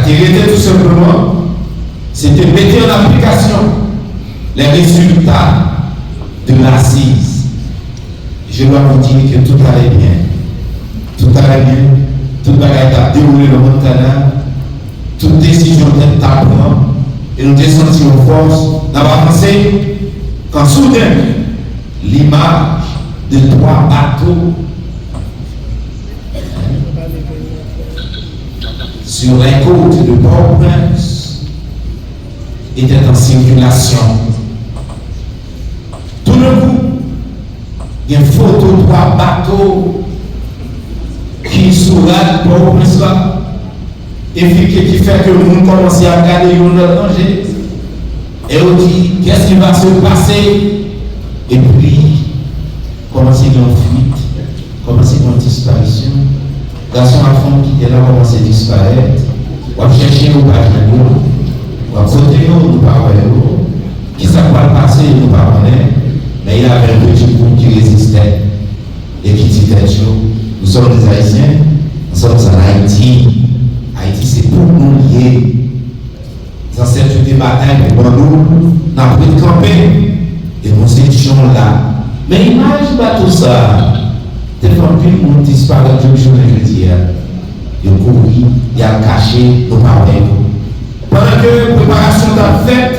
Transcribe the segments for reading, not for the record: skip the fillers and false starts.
Ça était tout simplement, c'était mettre en application les résultats de l'assise. Je dois vous dire que tout allait bien. Tout allait bien. Tout allait dérouler le Montana. Toute décision était à prendre. Et nous descendions aux forces d'avoir pensé quand soudain, l'image de 3 bateaux sur les côtes de Port-au-Prince était en circulation. Tout le coup, il y a une photo de 3 bateaux qui soulagent Port-au-Prince là. Et qui fait que le monde commence à regarder le danger. Et on dit, qu'est-ce qui va se passer? Et puis, commencer une fuite, commencer une disparition. Garçon à fond qui est là, commencer à disparaître. On va chercher nos pages, on va côté nous parlons. Qui ça va passer, nous parlons. Mais il y avait un petit groupe qui résistait et qui disait, nous sommes des Haïtiens, nous sommes en Haïti. Haïti, c'est pour nous lier. Ça sert de des batailles pour nous, nous avons pris de camper. Et nous étions là. Mais imagine pas tout ça. Des fois, plus le monde disparaît de jour et hier. Il a couru, il a caché nos parents. Pendant que la préparation est faite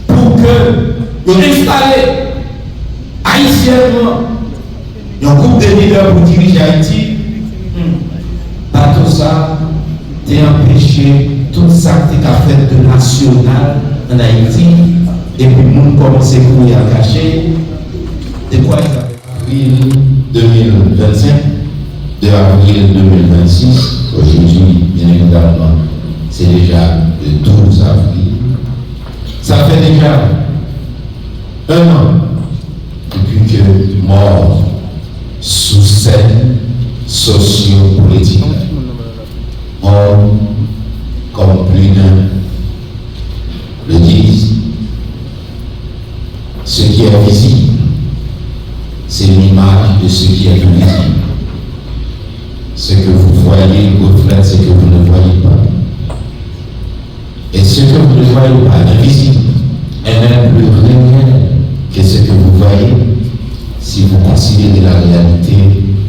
pour que nous installions haïtiennement un groupe de leaders pour diriger Haïti, pas tout ça, t'es empêché tout ça que tu as fait de national en Haïti. Et puis, nous commençons à courir à cacher. De quoi il avril 2025, de avril 2026, aujourd'hui, bien évidemment, c'est déjà le 12 avril. Ça fait déjà 1 an depuis que mort sous scène socio-politique. Mort comme plus d'un le disent. Ce qui est visible, c'est l'image de ce qui est invisible. Ce que vous voyez reflète ce que vous ne voyez pas. Et ce que vous ne voyez pas, l'invisible, est même plus réel que ce que vous voyez si vous considérez la réalité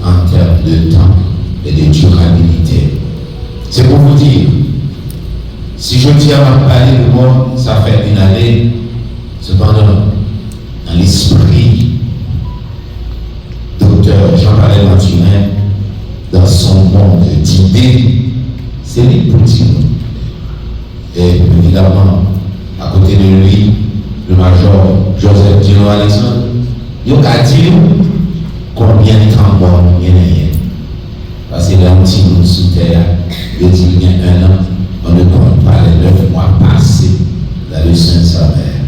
en termes de temps et de durabilité. C'est pour vous dire, si je tiens à parler de moi, ça fait 1 année, cependant, dans l'esprit, docteur Jean-Paul Martinet, dans son monde d'idées, c'est lui pour dire. Et évidemment, à côté de lui, le major Joseph Dino Alexandre, il a dit combien de temps bon il y a. Parce que dans le petit monde sous terre, il dit qu'il y a 1 an, on ne compte pas les 9 mois passés dans le sein de sa mère.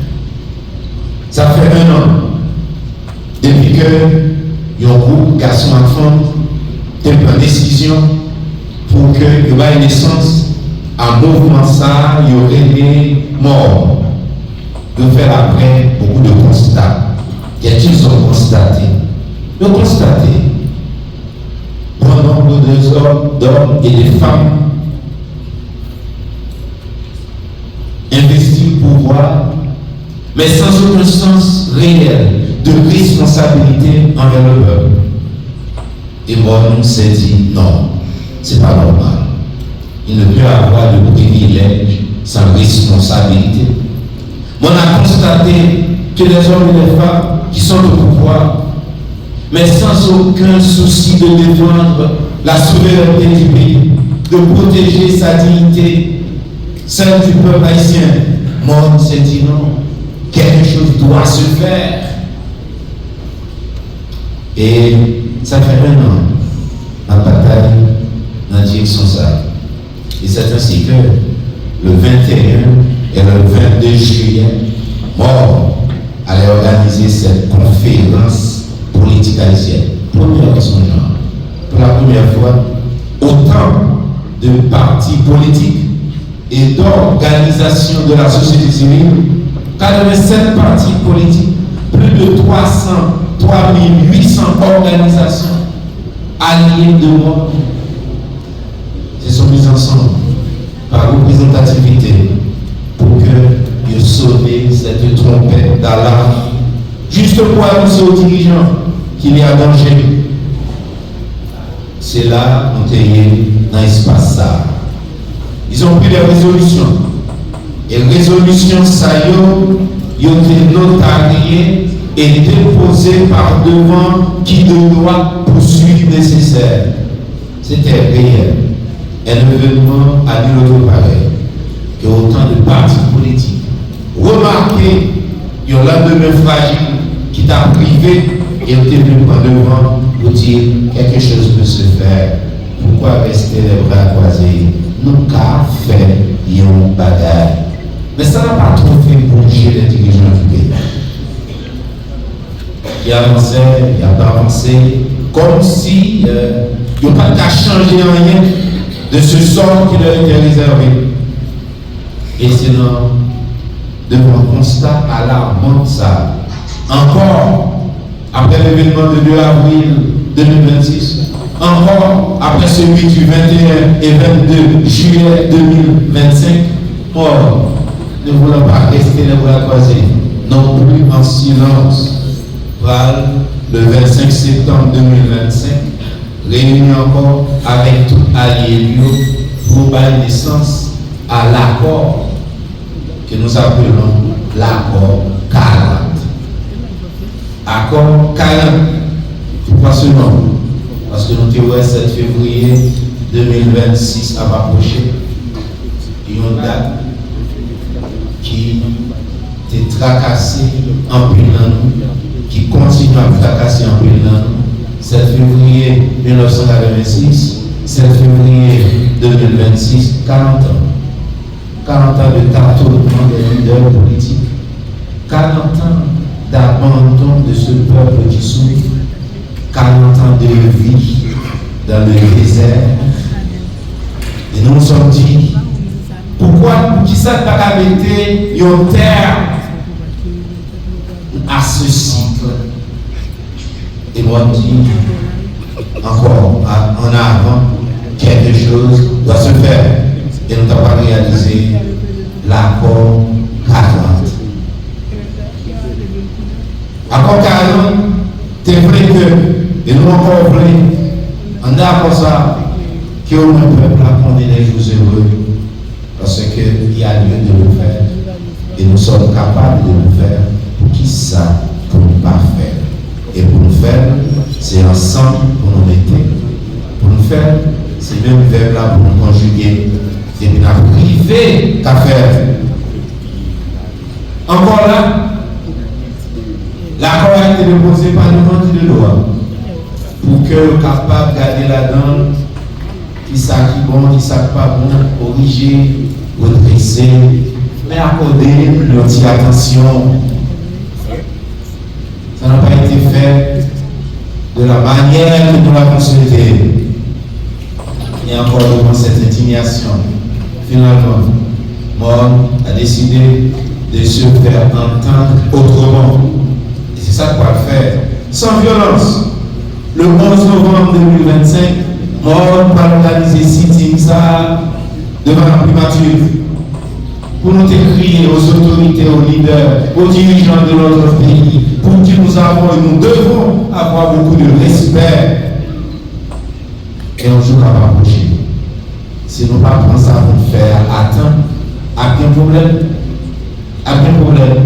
Ça fait 1 an depuis que un groupe garçon-enfant a pris décision pour que il y ait une naissance en mouvement ça, il y aurait des morts. De faire après beaucoup de constats. Qu'est-ce qu'ils ont constaté? Ils ont constaté un nombre d'hommes et de femmes investis le pouvoir, mais sans aucun sens réel de responsabilité envers le peuple. Et moi, on s'est dit non, c'est pas normal. Il ne peut y avoir de privilège sans responsabilité. On a constaté que les hommes et les femmes qui sont au pouvoir, mais sans aucun souci de défendre la souveraineté du pays, de protéger sa dignité, celle du peuple haïtien, moi, on s'est dit non, quelque chose doit se faire. Et ça fait 1 an, la bataille dans la direction ça. Et c'est ainsi que le 21 et le 22 juillet, mort allait organiser cette conférence politique haïtienne. Première de son genre. Pour la première fois, autant de partis politiques et d'organisations de la société civile, 87 partis politiques, plus de 3800 organisations alliées de monde se sont mises ensemble se peut annoncer aux dirigeants qu'il y a danger. C'est là qu'on est dans l'espace ça. Ils ont pris des résolutions. Et résolutions, ça y ont été notariées et déposées par devant qui de droit poursuivre nécessaire. C'était réel. Un événement à l'autre pareil. Que autant de partis politiques. Remarquez, il y a l'un fragile qui t'a privé et on est venu prendre devant pour dire quelque chose peut se faire. Pourquoi rester les bras croisés? Nous qu'à faire une bagaille. Mais ça n'a pas trop fait bouger les dirigeants du pays. Il avançait, il a pas avancé, comme si il n'y a pas qu'à changer rien de ce sort qui leur était réservé. Et sinon, devant un constat alarmant ça, encore après l'événement de 2 avril 2026, encore après celui du 21 et 22 juillet 2025, or, ne voulons pas rester les bras croisés, non plus en silence. Le 25 septembre 2025, réunis encore avec tout allié pour donner naissance à l'accord que nous appelons l'accord 40. Accord 40. Pourquoi ce nom? Parce que nous avons 7 février 2026 à approcher. Il y a une date qui est tracassée en pile dans nous, qui continue à tracasser en pile dans nous. 7 février 1986, 7 février 2026, 40 ans. 40 ans de tâtonnement des leaders politiques. 40 ans d'abandon de ce peuple qui souffre. 40 ans de vie dans le désert. Et nous nous sommes dit, pourquoi, qui ça n'a pas été un terme à ce cycle? Et moi, je dis, encore en avant, quelque chose doit se faire. Et nous n'avons pas réalisé l'accord 40. Accord 40, c'est vrai que, et nous encore vrai, on a pour ça, que le peuple a condamné les jours heureux, parce qu'il y a lieu de le faire. Et nous sommes capables de le faire. Pour qui ça, pour ne pas faire? Et pour nous faire, c'est ensemble pour nous mettre. Pour nous faire, c'est même verbe là pour nous conjuguer. Et puis, nous avons privé qu'à faire. Encore là, l'accord a été déposé par le monde de loi pour que le capable de garder la dent, qui ça qui bon, qui ça pas bon, corriger, redresser, mais accorder notre attention. Ça n'a pas été fait de la manière que nous l'avons souhaité. Et encore devant cette indignation, finalement, Mon a décidé de se faire entendre autrement. Et c'est ça qu'on va faire, sans violence. Le 11 novembre 2025, Mon va organiser sitting ça devant la primature pour nous crier aux autorités, aux leaders, aux dirigeants de notre pays, pour qui nous avons et nous devons avoir beaucoup de respect. Et un jour à approcher. Si nous ne pas prendre ça pour faire attendre, il y a un problème. Il y a un problème.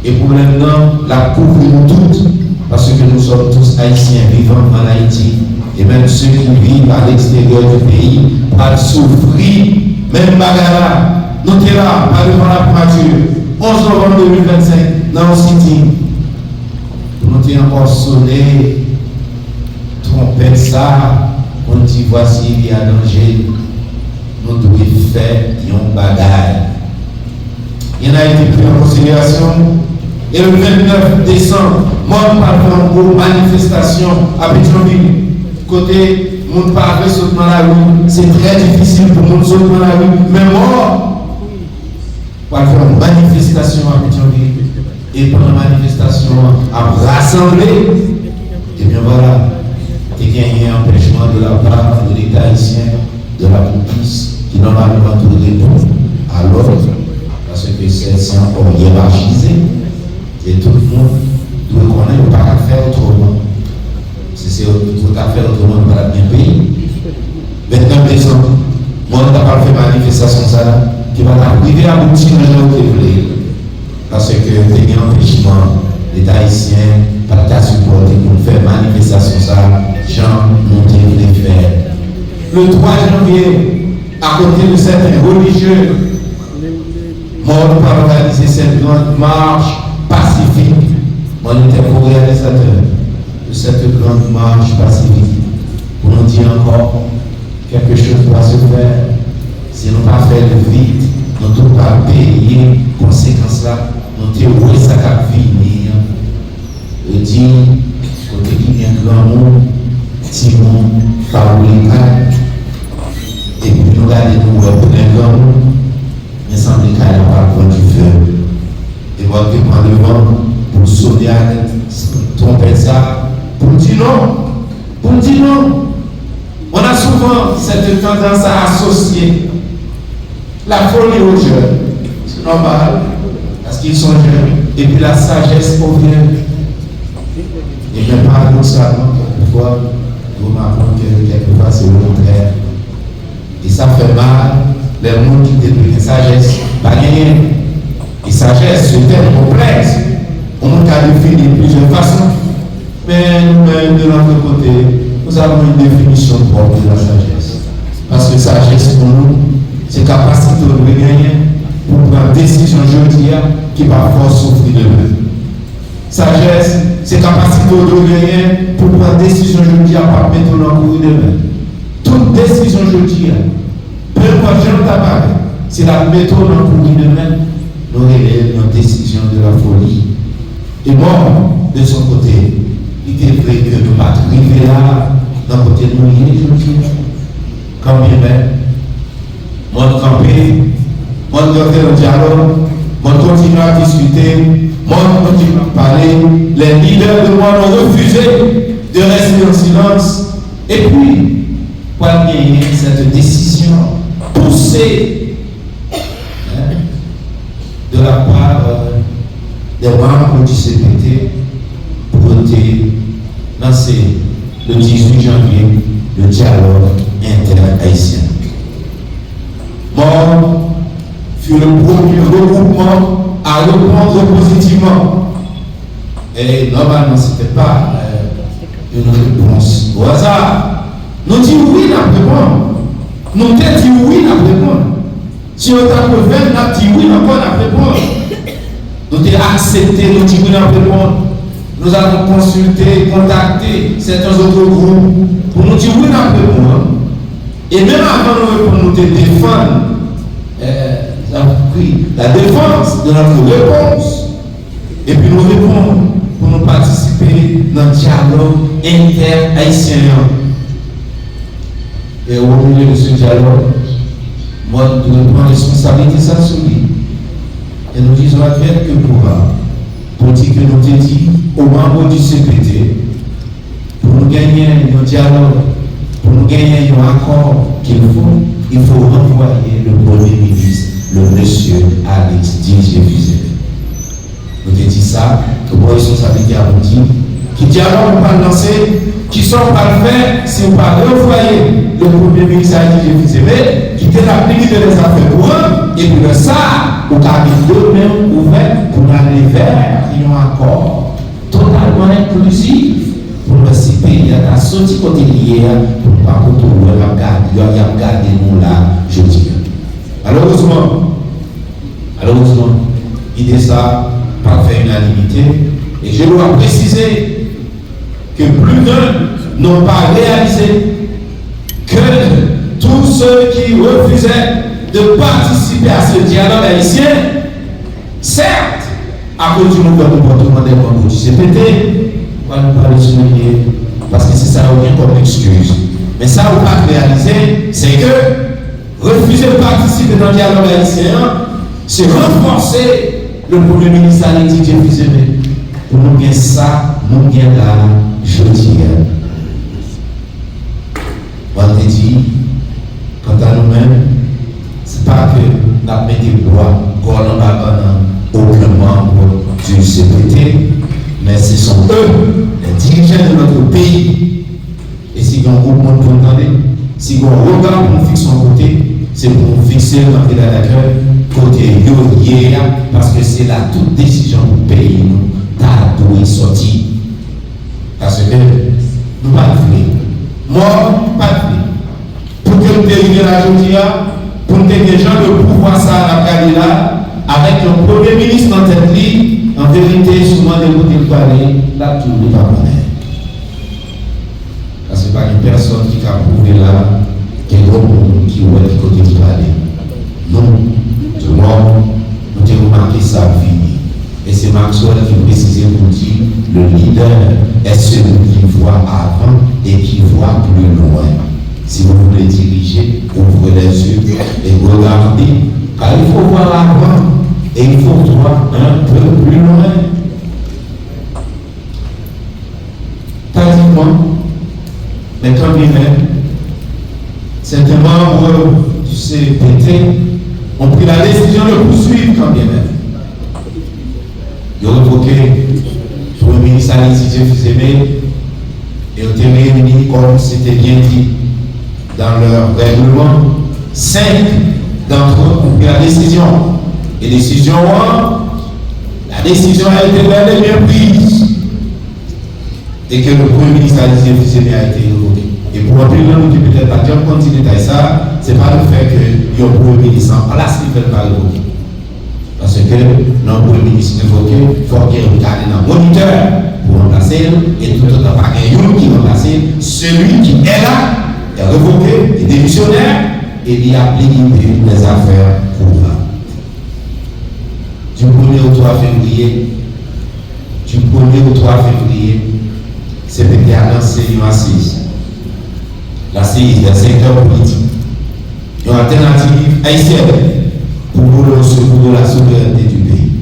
Et problème non, la couvrir toutes, parce que nous sommes tous haïtiens vivant en Haïti. Et même ceux qui vivent à l'extérieur du pays, pas souffrir, même bagarre. Nous sommes là, pas devant la primature, 11 novembre 2025, dans le sitting. Nous sommes encore sonné, trompé ça, on dit voici, il y a danger. Nous devons faire une bagaille. Il a été pris en considération. Et le 29 décembre, moi, nous parlons pour manifestation à Pétionville. Côté, nous ne parlons pas dans la rue. C'est très difficile pour nous sauter dans la rue. Mais moi, pour faire une manifestation à Pétionville. Et pendant la manifestation, à rassembler. Et bien voilà, il y a eu un empêchement de la part de l'État haïtien, de la police, qui normalement tourne tout. Alors, parce que c'est encore hiérarchisé, et tout le monde doit connaître manifestation ça qui va arriver à aboutir dans le voulez. Parce que il y a un empêchement, l'État haïtien pas ta supporter pour faire manifestation ça, Jean nous devrait faire. Le 3 janvier, à côté de certains religieux, mort pour organiser cette grande marche pacifique. Moi, j'étais co-réalisateur de cette grande marche pacifique. Pour nous dire encore, quelque chose doit se faire. Si nous ne pas faire de vite, nous ne devons pas payer conséquences là. Nous devons ça qu'à venir. Je dis, côté qui vient grand monde, Timon, Paoulika, et puis nous regardons pour un grand monde, mais sans les cas, il n'y a pas de du feu. Et moi, je prends le vent pour sauver tromper ça, pour dire non. Pour dire non. On a souvent cette tendance à associer la folie aux jeunes. C'est normal, parce qu'ils sont jeunes. Et puis la sagesse aux vieux. Et même paradoxalement, quelquefois, vous m'apprenez que quelquefois c'est le contraire. Et ça fait mal, les gens qui détruisent la sagesse, pas rien. Et sagesse, c'est un terme complexe. On peut définir de plusieurs façons. Mais nous-mêmes, de notre côté, nous avons une définition propre de la sagesse. Parce que sagesse pour nous, c'est capacité de gagner pour prendre une décision aujourd'hui qui va force souffrir de nous. Sagesse, c'est capacité de gagner pour prendre une décision aujourd'hui à pas mettre dans le courir de nous. Toute décision aujourd'hui, peu importe le tabac, c'est la méthode dans le courir de nous, nous relève une décision de la folie. Et moi, de son côté, il est vrai que nous ne pas arriver là, d'un côté de nous, il est aujourd'hui. Quand bien même, moi, je camper, moi, je faire un dialogue, moi, je continue à discuter, moi, je continue à parler. Les leaders de moi ont refusé de rester en silence. Et puis, pour gagner cette décision poussée de la part des membres du CPT pour lancer le 18 janvier le dialogue inter-haïtien. Mort fut le premier regroupement à répondre positivement. Et normalement, ce n'était pas une réponse au hasard. Nous disons oui, la réponse. Nous avons dit oui, la réponse. Si on a fait, nous avons dit oui, encore la réponse. Nous avons accepté, nous avons dit oui, la réponse. Nous avons consulté, contacté certains autres groupes pour nous dire oui, la réponse. Et même avant de nous défendre, la défense de notre réponse. Et puis nous répondons pour nous participer dans le dialogue inter-haïtien. Et au milieu de ce dialogue, moi, nous devons prendre responsabilité ça sur lui. Et nous disons à faire que pour dire que nous avons dit aux membres du CPT, pour nous gagner un dialogue, pour nous gagner un accord qu'il faut, il faut renvoyer le Premier ministre, le monsieur Alex Didier-Fusé. Nous avons dit ça, que pour responsabilité à vous dire, qui dialogue on va lancer, qui sont pas le faire, si on va renvoyer le Premier ministre Alex Didier-Fusé, qui était la ministre des Affaires courantes, et puis ça, on a mis deux mains ouvertes pour aller vers un accord totalement inclusif. Pour le pays, il y a sorti côté lié pour ne pas regarder nous là, je dis. Malheureusement, l'idée ça, pas fait unanimité. Et je dois préciser que plus d'un n'ont pas réalisé que tous ceux qui refusaient de participer à ce dialogue haïtien, certes, à cause du mauvais comportement des membres du CPT, on va nous parler souligner, parce que c'est ça revient comme excuse. Mais ça, on va réaliser, c'est que refuser de participer dans le dialogue haïtien, c'est renforcer le Premier ministre Alex Didier-Fusé. Pour nous bien ça, nous bien là, jeudi. On te dit, quant à nous-mêmes, c'est pas que nous avons mis des lois, aucun membre du CPT, mais ce sont eux, les dirigeants de notre pays. Et si on a un groupe pour entendre, si on regarde pour nous fixer en côté, c'est pour fixer le matériel d'accueil côté yoye, parce que c'est la toute décision pour payer nous, t'as dû sortir. Parce que nous pas de moi, pas de pour que le pays de la journée, pour que les gens le pouvoir ça à la là, avec le premier ministre en tête, en vérité, souvent des mots qu'il parler, là, tout n'est pas bon. Parce que ce n'est pas une personne qui a prouvé là, qui est bon, qui voit qui côté qui parler. Non, tout le monde, nous avons remarqué ça fini. Et c'est Maxwell qui précisait pour dire le leader est celui qui voit avant et qui voit plus loin. Si vous voulez diriger, ouvrez les yeux et regardez, car il faut voir avant et il faut voir un peu plus loin. Pratiquement, mais quand même, certains membres du CPT ont pris la décision de poursuivre quand bien même. Ils ont révoqué le Premier ministre Alizé Fils-Aimé et ont été réunis comme c'était bien dit dans leur règlement. 5 d'entre eux ont pris la décision. Et la décision a été bel et bien prise. Et que le Premier ministre Alizé Fils-Aimé a été révoqué. Et pour un peu de qui peut-être pas bien continuer à ça, ce n'est pas le fait qu'il y a un Premier ministre en place qui ne fait pas révoquer. Parce que le Premier ministre révoqué, il faut qu'il regarde dans le moniteur pour remplacer, et tout autant pas quelqu'un qui remplace celui qui est là, est révoqué, est démissionnaire, et il applique les affaires courantes. Du 1er au 3 février, CPT a lancé une assise. L'assise des secteurs politiques. Une alternative haïtienne pour le secours de la souveraineté du pays.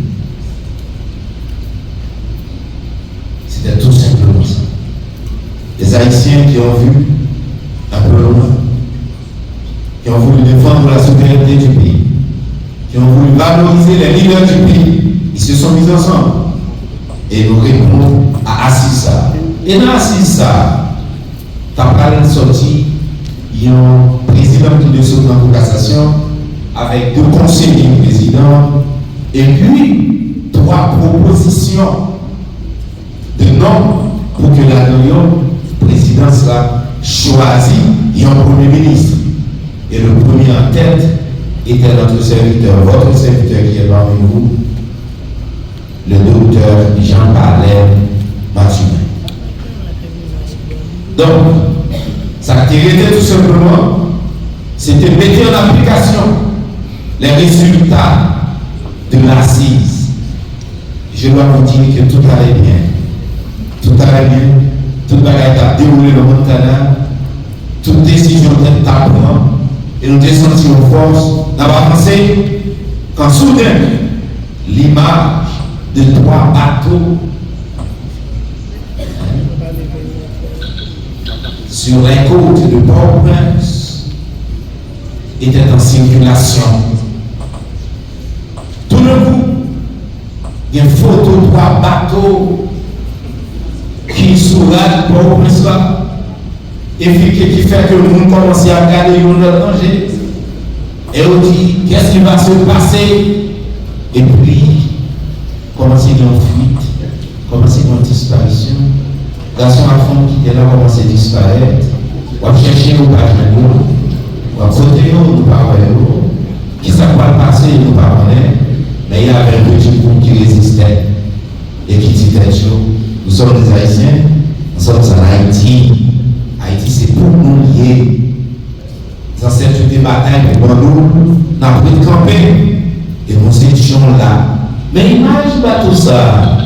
C'était tout simplement ça. Les Haïtiens qui ont vu un peu loin, qui ont voulu défendre la souveraineté du pays, qui ont voulu valoriser les leaders du pays, ils se sont mis ensemble. Et nous répondons à Assisa. Et dans Assisa, tu as parlé de sortie, il y a un président qui de saute en cassation avec 2 conseillers présidents et puis 3 propositions de nom pour que la présidence soit choisie et un premier ministre. Et le premier en tête était notre serviteur, votre serviteur qui est parmi vous, le docteur Jean-Palais Mathurin. Donc, ça qui était tout simplement, c'était mettre en application les résultats de l'assise. Je dois vous dire que tout allait bien. Tout allait bien. Tout allait à dérouler le Montana. Toute décision était à prendre. Et nous descendions en force. D'avoir pensé quand soudain, l'image de 3 bateaux sur les côtes de Port-au-Prince était en circulation. Tout le coup, il y a une photo de 3 bateaux qui soulagent Port-au-Prince et qui fait que le monde commence à regarder le danger. Et on dit, qu'est-ce qui va se passer? Et puis, commencer une fuite, commencer une disparition. Garçon à fond qui est là, commencer à disparaître. On va chercher nos pages, on va côté nous parlons. Qui ça va passer, nous parlons. Mais il y avait un petit groupe qui résistait et qui disait, nous sommes des Haïtiens, nous sommes en Haïti. Haïti, c'est pour nous lier. Dans cette bataille pour nous, nous avons pris de camper et nous étions là. Mais imagine pas tout ça.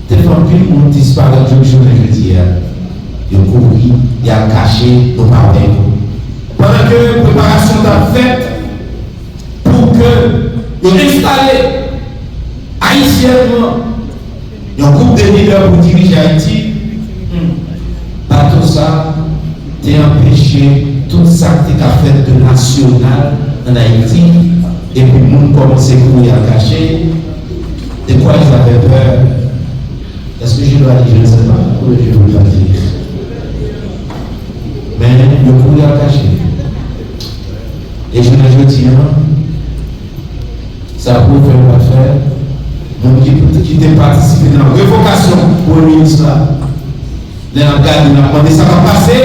Tellement que le monde disparaît du jour de jeudi. Il a couru, il a caché nos parents. Pendant que la préparation est faite pour que nous installions haïtiennement un groupe de leaders pour diriger Haïti, pas tout ça, t'es empêché tout ça qui t'a fait de national en Haïti, et puis le monde commence à courir à cacher. De quoi ils avaient peur? Est-ce que je dois dire, je ne sais pas, ou je ne veux pas dire? Mais le courir à cacher. Et je le dis, ça prouve qu'on va faire. Donc, qui t'a participé dans la révocation pour le ministre là. Les engagés, on a demandé ça va passer.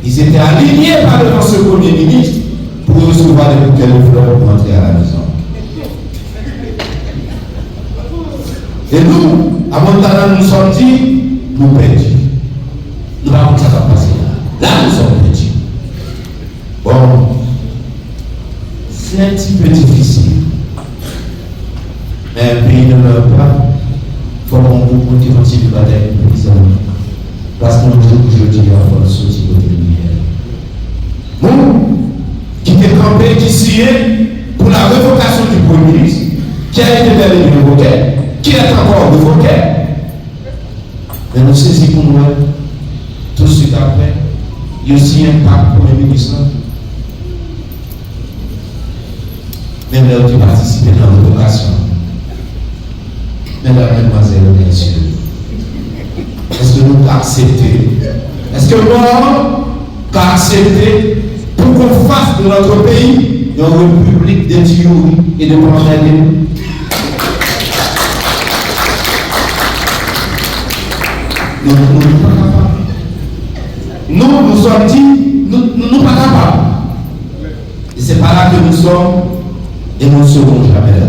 Ils étaient alignés par devant ce premier ministre pour recevoir les bouquets de fleurs pour entrer à la maison. Et nous, à Montana, nous sommes dit, nous perdus. Nous avons ça va passer là. Là, nous sommes perdus. Bon, c'est un petit peu difficile. Mais un pays ne meurt pas. Il faut qu'on continue à batailler pour les hommes. Parce qu'on dit que je dis à votre sortie de lumière. Nous, qui t'es campé, qui signait pour la révocation du Premier ministre, qui a été bel et révoqué, qui est encore révoqué. Mais nous saisissons pour nous, tout de suite après, il y a aussi un pacte pour le ministre. Même là où tu participes dans la révocation. Mesdames, Mesdemoiselles, Messieurs, est-ce que nous avons accepté? Est-ce que nous avons accepté pour qu'on fasse de notre pays une république de tuerie et de pandémie? Nous ne sommes pas capables. Nous sommes dit, nous ne sommes pas capables. Et c'est pas là que nous sommes et nous ne serons jamais là.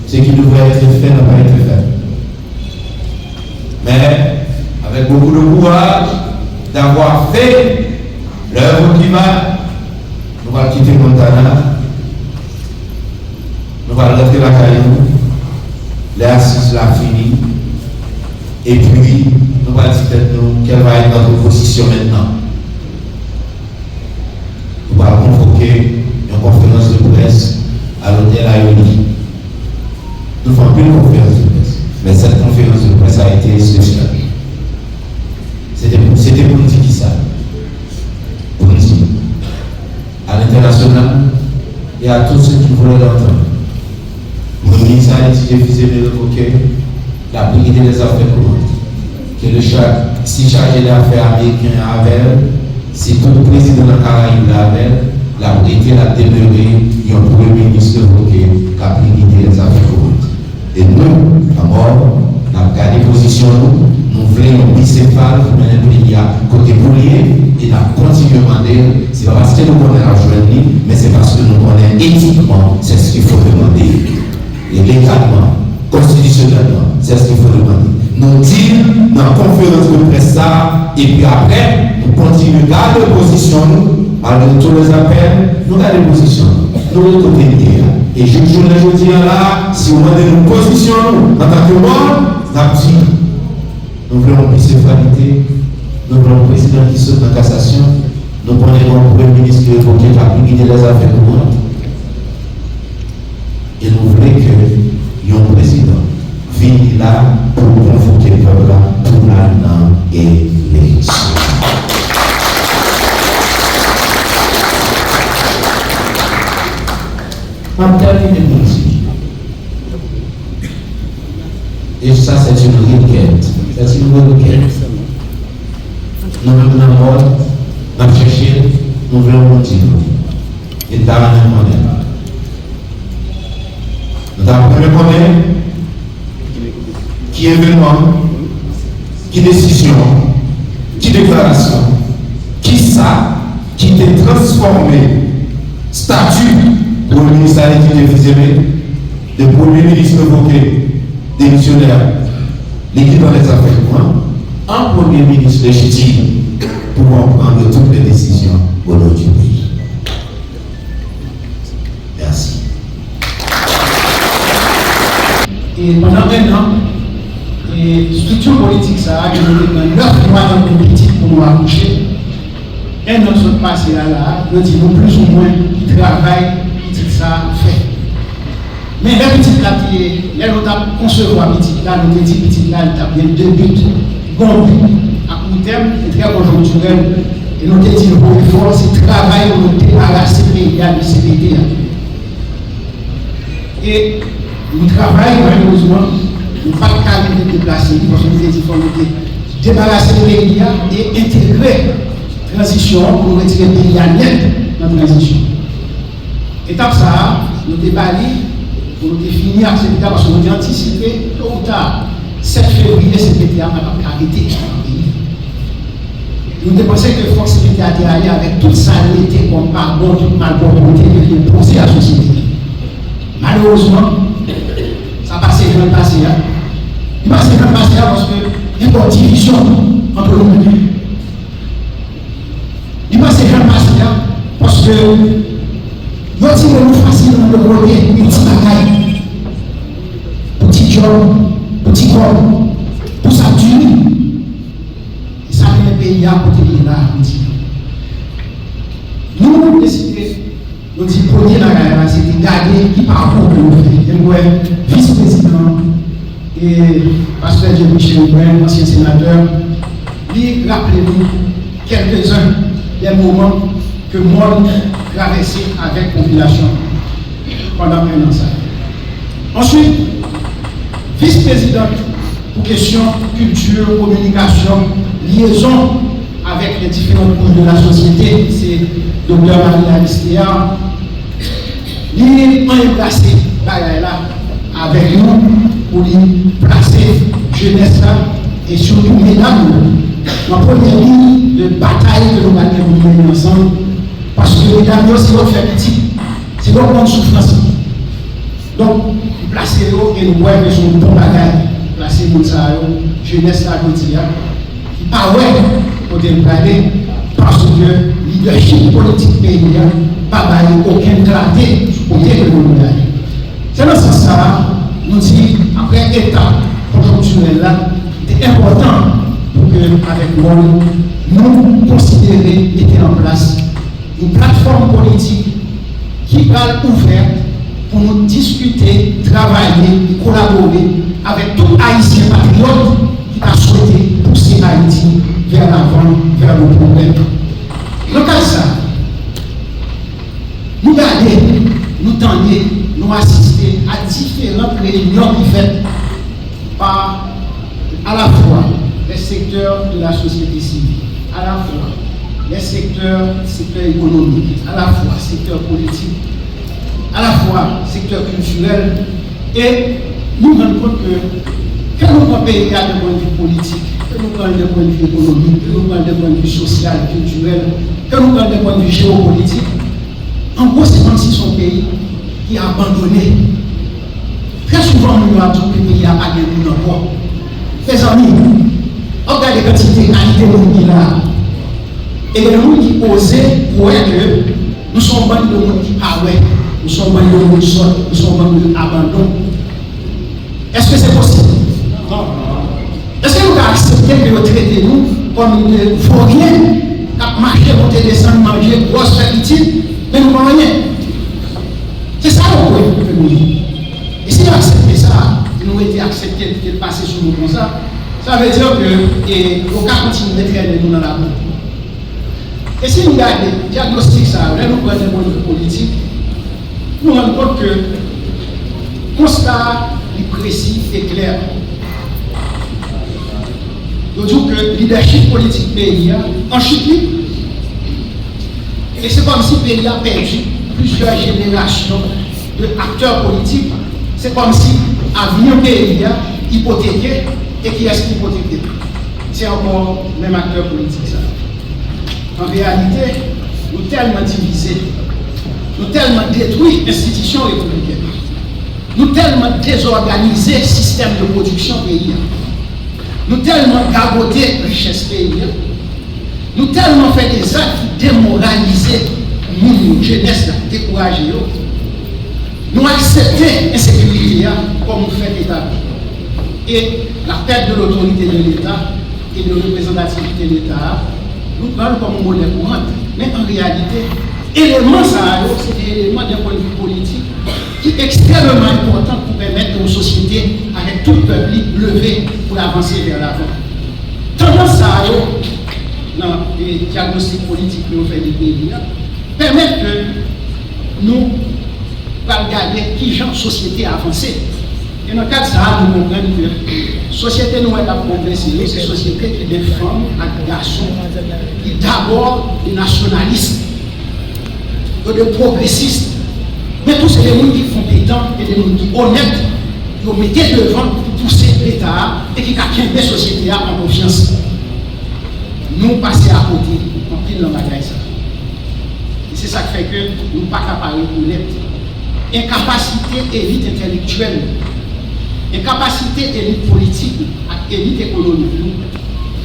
Ce qui devrait être fait n'a pas été fait. Mais avec beaucoup de courage d'avoir fait l'œuvre qui va, nous allons quitter Montana, nous allons rentrer la Caillou, les assises la fini, et puis nous allons dire quelle va être notre position maintenant. Nous allons convoquer une conférence de presse à l'hôtel Ayoli. Nous ne faisons plus de conférence de presse, mais cette conférence de presse a été spéciale. C'était pour nous dire qui ça. Pour nous dire à l'international et à tous ceux qui voulaient l'entendre. Le ministre a diffusé le révoquer la brigade des affaires courantes. Que le si chargé d'affaires américain avait, si tout le président de la Caraïbe l'avait, la brigade a demeuré, il y a un premier ministre révoqué, la brigade des affaires courantes. Et nous, d'abord, nous avons gardé position, nous voulons un bicéphale pour mener le pays à côté boulier et nous avons continué à demander, ce n'est pas parce que nous connaissons la journée, mais c'est parce que nous connaissons éthiquement, c'est ce qu'il faut demander. Et légalement, constitutionnellement, c'est ce qu'il faut demander. Nous dire dans la conférence de presse ça, et puis après, nous continuons à garder position, malgré tous les appels, nous gardons position. Nous le côté et je dis là, si vous demandez une position en tant que moi, nous voulons une bicéphalité, nous voulons un président qui saute en cassation, nous prenons un premier ministre qui évoque la brigade des affaires courantes. Et nous voulons que un président vienne là pour convoquer le peuple pour la élection. On termine ici. Et ça, c'est une requête. C'est une requête. Nous voulons la mort, nous chercher, nous voulons continuer. Et dans la même manière. Nous avons connaître qui événement, qui décision, qui déclaration, qui ça, qui t'est transformé, statut. Pour le ministre a été diffusé, le premier ministre évoqué, démissionnaire, l'équipe dans les affaires courantes, un premier ministre légitime pour prendre toutes les décisions au nom du pays. Merci. Et pendant un an, la structure politique, ça a donné 9 mois de politique pour nous accoucher. Un an se passe là, nous disons plus ou moins qui travaillent. Ça fait. Mais les petites là, les gens concevoir petites là, nous dit petites là, il y a bien 2 buts. Bon but à court terme et très conjoncturel. Et nous dit le bon effort, c'est travail pour nous débarrasser de CPT. Et nous travaillons malheureusement, nous ne pouvons pas nous déplacer parce que nous avons dit débarrasser le pays et intégrer la transition pour retirer le pays à net dans la transition. Étape ça, nous déballer pour nous définir cette étape parce que nous avons anticipé tôt ou tard. 7 février, cette étape n'a pas arrêté. Nous avons pensé que le Fox était allé avec toute sa réalité comme pardon, toute malbonité qui est posée à la société. Malheureusement, ça passe dans le passé. Il passe dans le passé parce qu'il y a une division entre nous. Il passe dans le passé parce que nous tirons facilement de côté une petite bagaille, petit job, petit corps, pour sa durée. Et ça vient le pays à côté de là. Nous avons décidé, nous disons, premier la c'est de garder qui parcourt que nous faisons. Et vice-président et pasteur Michel Brun, ancien sénateur, lui rappelez-nous quelques-uns des moments que moi traversé avec la population pendant un an. Ensuite, vice-président pour question culture, communication, liaison avec les différentes couches de la société, c'est Dr. Marie Alistea. Il est placé là avec nous pour lui placer jeunesse et surtout mesdames la première ligne de bataille que nous allons mener ensemble. Parce que mesdames, c'est votre fait petit, c'est votre bonne souffrance. Donc, placez-vous et nous voyons que son bon bagage, placez-vous ça, jeunesse à quotidien, qui pas ouais pour parler, parce que le leadership politique pays n'a pas aucun clarté sur le côté de nous. C'est dans ce sens-là, nous disons, après étape conjoncturelle là, c'est important pour que, avec nous, nous considérions mettre en place une plateforme politique qui va ouverte pour nous discuter, travailler et collaborer avec tout Haïtien patriote qui a souhaité pousser Haïti vers l'avant, vers le problème. Dans le cas de ça, nous garder, nous tendre, nous assister à différentes réunions qui sont faites par à la fois les secteurs de la société civile, à la fois les secteurs économiques, à la fois secteur politique, à la fois secteur culturel, et nous nous rendons compte que nous avons pays à d'un point de vue politique, que nous avons d'un point de vue économique, que nous avons d'un point de vue social, culturel, que nous avons d'un point de vue géopolitique, en gros, c'est comme si son pays qui a abandonné. Très souvent, nous avons dit que le pays a pas gagné d'emploi. Les amis, regardez la quantité de là. Et les gens qui osaient pour que nous sommes bons de monde qui parlent, nous sommes bons de monde qui sortent, nous sommes bons de abandon. Est-ce que c'est possible? Non. Est-ce que nous avons accepté que nous traitons nous comme des vauriens qui marchent, monter, descendre, manger, grosse petite, mais nous ne faisons rien? C'est ça qu'on peut nous dire. Et si nous acceptons ça, nous avons été acceptés de passer sur nous comme ça, ça veut dire que nous avons continué de traîner nous dans la boue. Et si nous regardons le diagnostic, ça, là, nous prenons des mots politiques, nous nous rendons compte que le constat est précis et clair. Nous disons que le leadership politique pays en chute libre. Et c'est comme si le pays a perdu plusieurs générations d'acteurs politiques. C'est comme si l'avenir du pays a hypothéqué. Et qui est-ce qui hypothéqué? C'est encore le même acteur politique. Ça. En réalité, nous tellement divisés, nous tellement détruits l'institution républicaine, nous tellement désorganisés le système de production pays, nous tellement gagotés la richesse pays, nous tellement fait des actes qui démoralisent nous, jeunesse, découragés, nous acceptons l'insécurité comme nous faisons l'État. Et la perte de l'autorité de l'État et de représentativité de l'État, nous parlons comme modèle courant, mais en réalité, l'élément ça, c'est un élément d'un point de vue politique qui est extrêmement important pour permettre aux sociétés, avec tout le peuple, lever pour avancer vers l'avant. Tendance ça, dans les diagnostics politiques que nous faisons des pays, permettre que nous regarder qui genre de société avancée. Et dans le cas de ça, nous comprenons que la société nous est progressée, c'est une société qui est des femmes et des garçons, qui d'abord des nationalistes, des progressistes, Mais tous ces gens qui sont compétents et des gens qui sont honnêtes, ils mettent devant pour pousser l'État et qui ont des sociétés en confiance. Nous passons à côté, on pile dans la bagaille. Et c'est ça qui fait que nous ne sommes pas capables de l'être. Incapacité élite intellectuelle, incapacité élite politique, élite économique,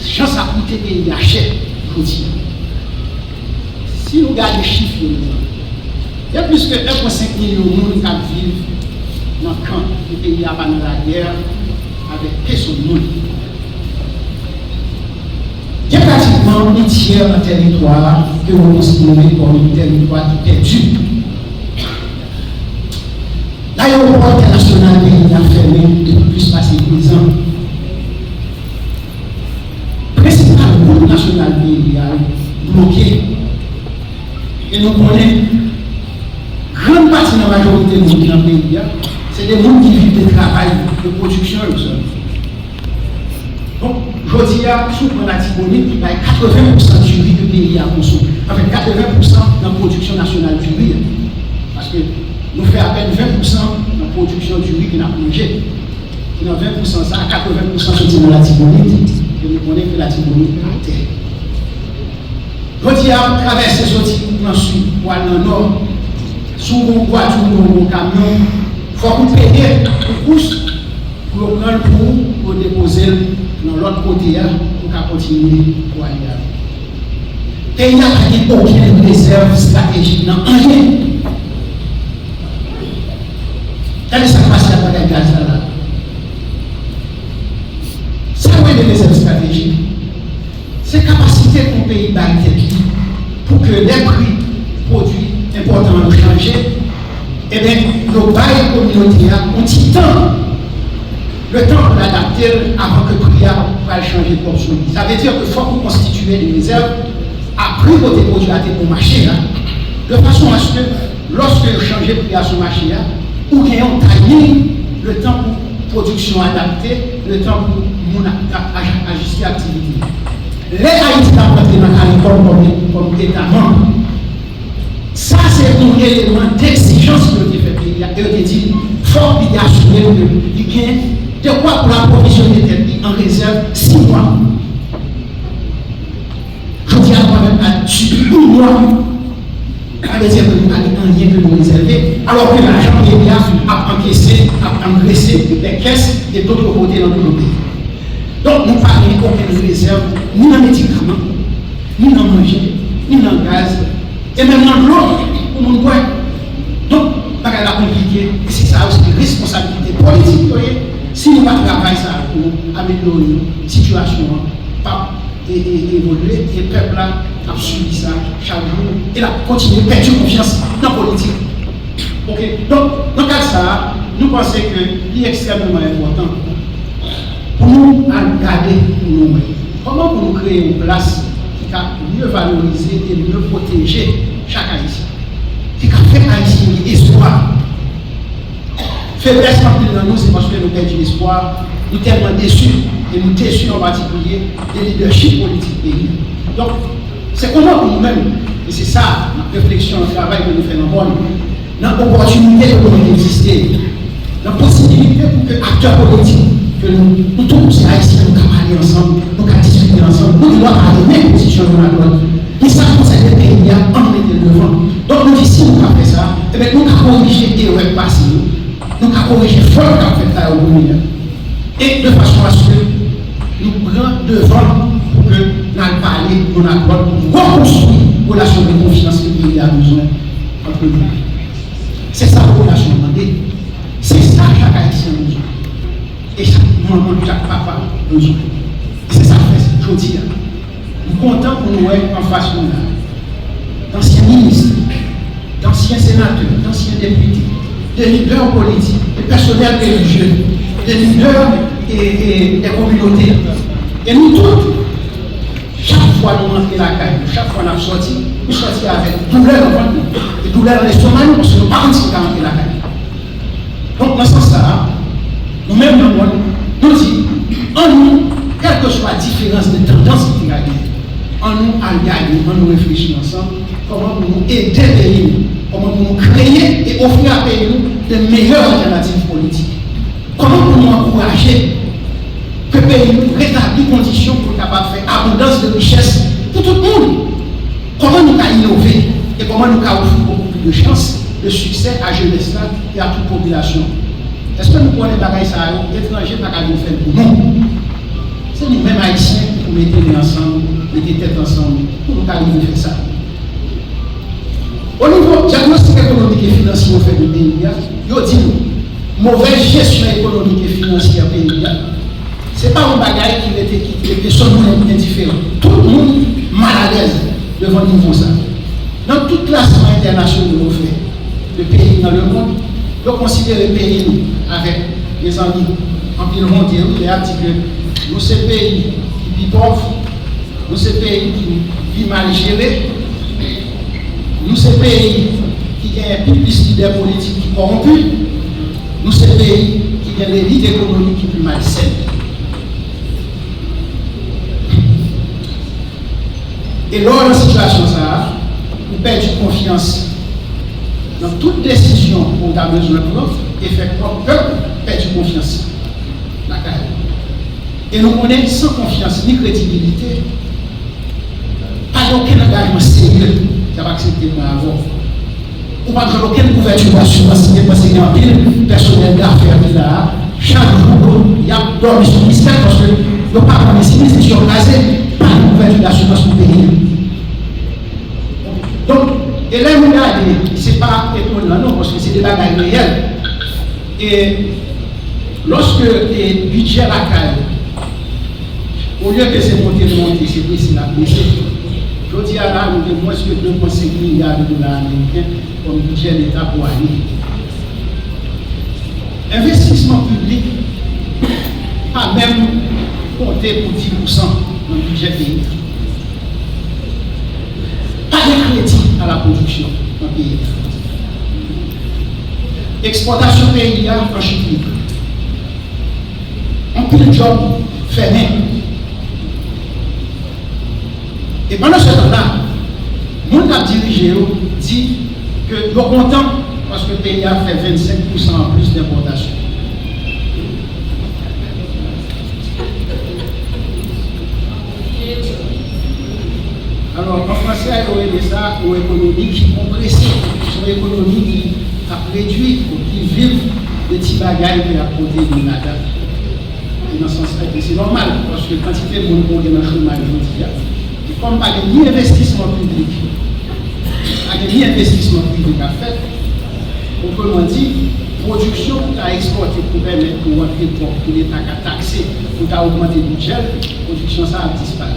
chance à coûter pays achète, je dis. Si nous regardons les chiffres, il y a plus que 1,5 million de monde qui vivent dans le camp du pays avant la guerre avec question de monde. Il y a pratiquement un tiers d'un territoire que vous considérez comme un territoire perdu. L'aéroport international pays a fermé depuis plus de 10 ans. Le principal route nationale pays a bloqué. Et nous connaissons, grande partie de la majorité des gens dans le pays, c'est des gens qui vivent de travail, de production et tout. Donc, je dis à sous la Tibonite, il y a 80% du riz que le pays a consommé. Enfin, 80% dans la production nationale du riz. Parce que nous faisons à peine 20% dans la production du riz qu'on a mangé. Et dans 20%, ça, 80% sont dans la Tibonite. Et nous connaissons que la Tibonite est en terre. Je dis à traverser ce dans le sud ou dans le nord, sous mon voiture ou mon camion, il faut que vous payiez une course pour le prendre pour déposer dans l'autre côté pour continuer pour aller là. Et il n'y a pas aucune réserve stratégique dans rien. Quelle est sa capacité à faire gaz là? C'est quoi les réserves stratégiques? C'est la capacité pour le pays d'arrêter pour que les prix produits importants changent. Et bien, le bail communautaire ont un petit temps. Le temps pour l'adapter avant que le prix va changer comme ça. Ça veut dire qu'il faut qu'on constitue des réserves après que les produits à pour marché, de façon à ce que lorsque vous changez le prix à ce marché, ou bien on taille le temps pour production adaptée, le temps pour ajuster l'activité. Les Haïtiens ont entré dans la CARICOM comme État membre. Ça, c'est un élément d'exigence que vous fait pays. Et vous dit, il faut qu'il y ait de quoi pour approvisionner en réserve 6 mois. Je dis à moi-même, à 1 mois, ça veut dire que nous n'avons rien que nous réserver, alors que l'argent pays a encaissé, a engraissé les caisses et d'autres côtés dans le pays. Donc, nous ne parlons aucune réserve, ni dans les médicaments, ni dans le manger, ni dans le gaz, et même dans l'eau, pour nous boire. Donc, ça va être compliqué, et c'est ça aussi une responsabilité politique. Si nous ne travaillons pas ça pour améliorer la situation, pas évoluer, et le peuple a suivi ça chaque jour, et il a continué à perdre confiance dans la politique. Okay. Donc, dans le cas de ça, nous pensons que c'est extrêmement important pour nous garder nous. Comment pour nous créer une place qui a mieux valoriser et mieux protéger chaque Haïtien, qui a fait Haïtien espoir. Faiblesse dans nous, c'est parce que nous perdons l'espoir, nous sommes tellement déçus, et nous déçus en particulier des leaderships politiques pays. Donc, c'est comment pour nous-mêmes, et c'est ça la réflexion, le travail que nous faisons dans le monde, dans l'opportunité de nous exister, la possibilité pour que les acteurs politiques, que nous tous, ces Haïtiens, nous parler ensemble, nous discuter ensemble, nous devons avoir les mêmes positions dans la droite. Et ça, pour ces pays, on met devant. Donc, nous, si nous avons fait ça, nous avons corrigé les erreurs passées, nous avons corrigé le fort qu'on fait ça au gouvernement. Et de façon à ce que nous prenions devant pour que nous parlions de la droite, pour reconstruire la relation de confiance que le pays a besoin entre nous. C'est ça la relation demandée. C'est ça que chaque Haïtien a besoin. Et chaque maman, chaque papa a besoin. Et c'est ça que je veux dire. Nous sommes contents pour nous être en face de nous. D'anciens ministres, d'anciens sénateurs, d'anciens députés, des leaders politiques, des personnels religieux, des leaders et des communautés. Et nous tous, chaque fois nous rentrons la caille, chaque fois nous sortons, nous sortons avec douleur en nous, et douleur dans l'estomac, parce que nous ne pouvons pas rentrer la caille. Donc, dans ce sens-là, nous-mêmes, nous disons, en nous, quelle que soit la différence de tendance qui est en nous, à gagner, en nous réfléchir ensemble, comment nous aider les pays Comment nous créer et offrir à pays de meilleures alternatives politiques. Comment nous encourager que le pays nous rétablit conditions pour capable faire abondance de richesse pour tout le monde. Comment nous allons innover et comment nous allons offrir beaucoup plus de chances de succès à jeunesse et à toute population. Est-ce que nous prenons des bagages ça étrangers pas qu'à nous faire pour nous? C'est nous-mêmes haïtiens qui nous mettons ensemble, mettons tête ensemble pour nous arriver à faire ça. Au niveau diagnostic économique et financier au fait de pays, il dit mauvaise gestion économique et financière pays. Ce n'est pas un bagage qui était seulement indifférent. Tout le monde mal à l'aise devant le niveau ça. Dans toute classement international que nous faisons, le pays dans le monde, nous considérons le pays avec les amis en pile mondial, les articles. Nous sommes pays qui vivent pauvres, nous sommes pays qui vivent mal gérés, nous sommes pays qui ont plus d'idées politiques qui corrompus, nous sommes pays qui ont l'élite économique qui est plus malsaine. Et lors de la situation, ça, nous perdons confiance dans toute décision qu'on a besoin de prendre et fait quoi le peuple perd confiance. Et nous connaissons sans confiance ni crédibilité, pas aucun engagement sérieux qui va accepter de avoir. Ou pas de aucune couverture d'assurance parce qu'il y a un pile personnel d'affaires qui là, chaque jour, il y a dormi sur le mystère parce que le pas de si ils sont casés, pas de couverture d'assurance pour payer. Donc, et là, vous regardez, ce n'est pas étonnant, non, parce que c'est des bagages réels. Et lorsque le budget la caille, au lieu que c'est monté, c'est baissé la baissé. Je dis à là, nous avons moins que 2,5 milliards de dollars américains comme budget d'État pour l'année. Investissement public, pas même compté pour 10% dans le budget pays. Pas de crédit à la production dans le pays. Exportation pays en chute libre. On peut le job fermé. Et pendant ce temps-là, le monde qui a dirigé dit que nous sommes contents parce que le pays a fait 25% en plus d'importation. Alors, en français, on a ça aux économies qui compressent, aux économies qui a réduit, qui vivent des petits bagages qui a côté de la date. Et dans ce sens-là, c'est normal parce que quand il fait mon monde dans le chômage, et comme pas de ni investissement public, ni investissement privé à faire, autrement dit, production à exporter pour permettre pour rentrer pour l'État à taxer, pour augmenter le budget, production ça a disparu.